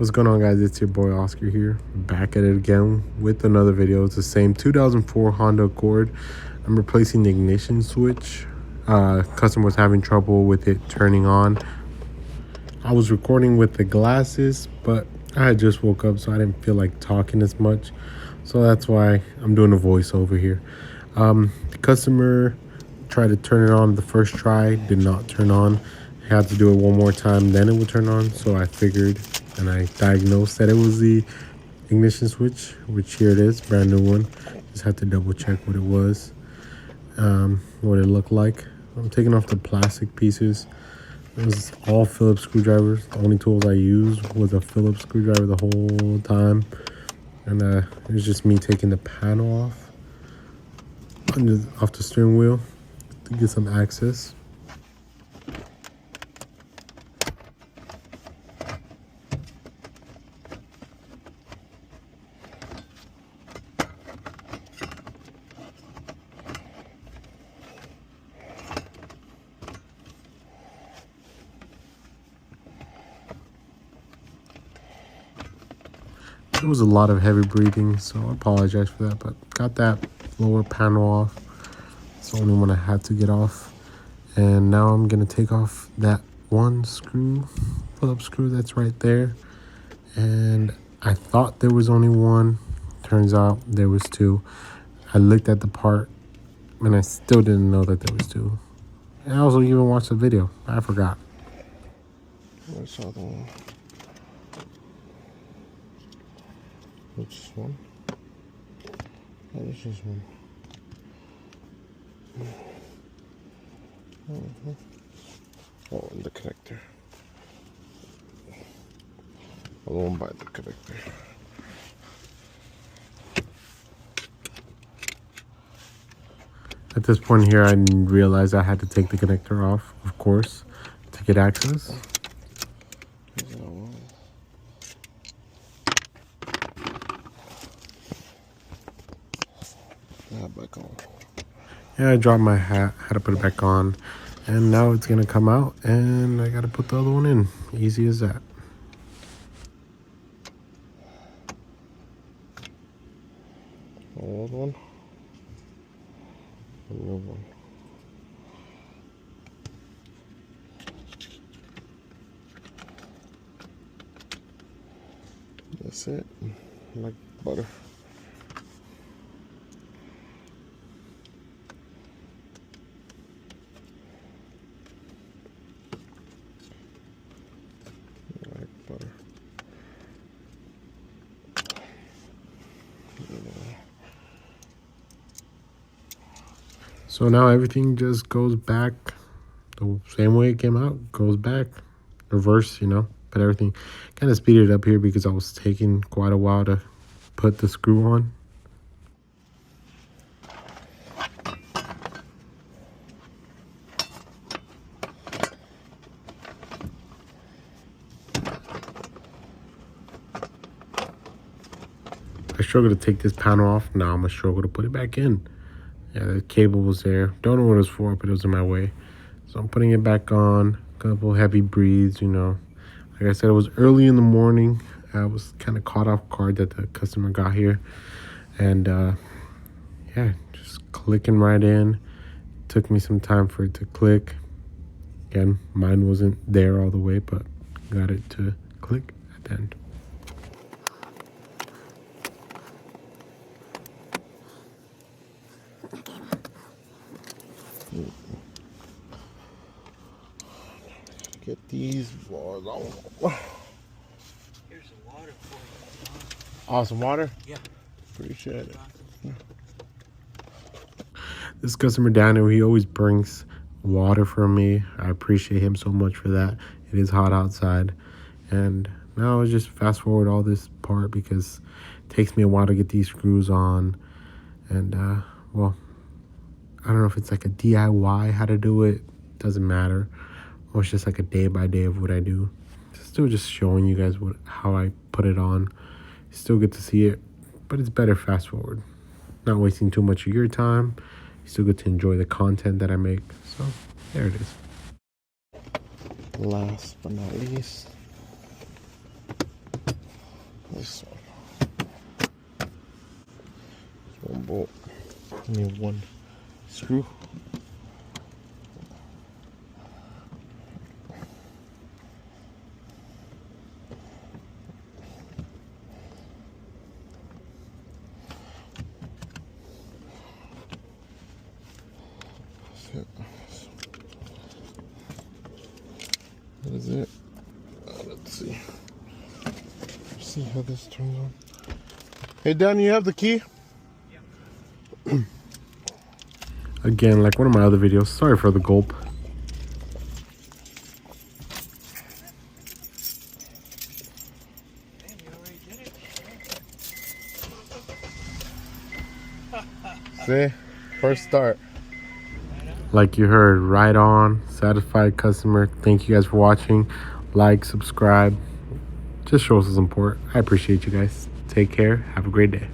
What's going on, guys? It's your boy Oscar here, back at it again with another video. It's the same 2004 Honda Accord. I'm replacing the ignition switch. Customer was having trouble with it turning on. I was recording with the glasses, but I had just woke up, so I didn't feel like talking as much. So that's why I'm doing a voiceover here. The customer tried to turn it on the first try, did not turn on. Had to do it one more time, then it would turn on. So I figured and I diagnosed that it was the ignition switch, which here it is, brand new one. Just had to double check what it was, what it looked like. I'm taking off the plastic pieces. It was all Phillips screwdrivers. The only tools I used was a Phillips screwdriver the whole time. And it was just me taking the panel off the steering wheel to get some access. It was a lot of heavy breathing, so I apologize for that, but got that lower panel off. It's the only one I had to get off. And now I'm gonna take off that one screw, Phillips screw that's right there. And I thought there was only one. Turns out there was two. I looked at the part and I still didn't know that there was two. And I also even watched the video. I forgot. Where's the other one? Which one? That is this one. Oh, and the connector. I won't buy the connector. At this point here, I realized I had to take the connector off, of course, to get access. Back on. Yeah, I dropped my hat, had to put it back on, and now it's gonna come out, and I gotta put the other one in. Easy as that. Old one, a new one. That's it. Like butter. Butter. So now everything just goes back the same way it came out, goes back, reverse, but everything kind of speeded up here because I was taking quite a while to put the screw on. I struggled to take this panel off. Now I'm gonna struggle to put it back in. Yeah, the cable was there. Don't know what it was for, but it was in my way. So I'm putting it back on. A couple heavy breathes, Like I said, it was early in the morning. I was kind of caught off guard that the customer got here. And yeah, just clicking right in. Took me some time for it to click. Again, mine wasn't there all the way, but got it to click at the end. Get these balls on. Here's some water for you. Awesome water? Yeah. Appreciate it. Yeah. This customer Daniel, he always brings water for me. I appreciate him so much for that. It is hot outside. And now I just fast forward all this part because it takes me a while to get these screws on. And well, I don't know if it's like a DIY how to do it. Doesn't matter. Or it's just like a day by day of what I do. Still just showing you guys how I put it on. You still get to see it, but it's better fast forward. Not wasting too much of your time. You still get to enjoy the content that I make. So there it is. Last but not least, bolt. Need one screw. That is it. Let's see. See how this turns on. Hey, Dan, you have the key? Yeah. Again, like one of my other videos. Sorry for the gulp. Man, you already did it. See? First start. Like you heard, right on. Satisfied customer. Thank you guys for watching. Like, subscribe. Just shows us support. I appreciate you guys. Take care. Have a great day.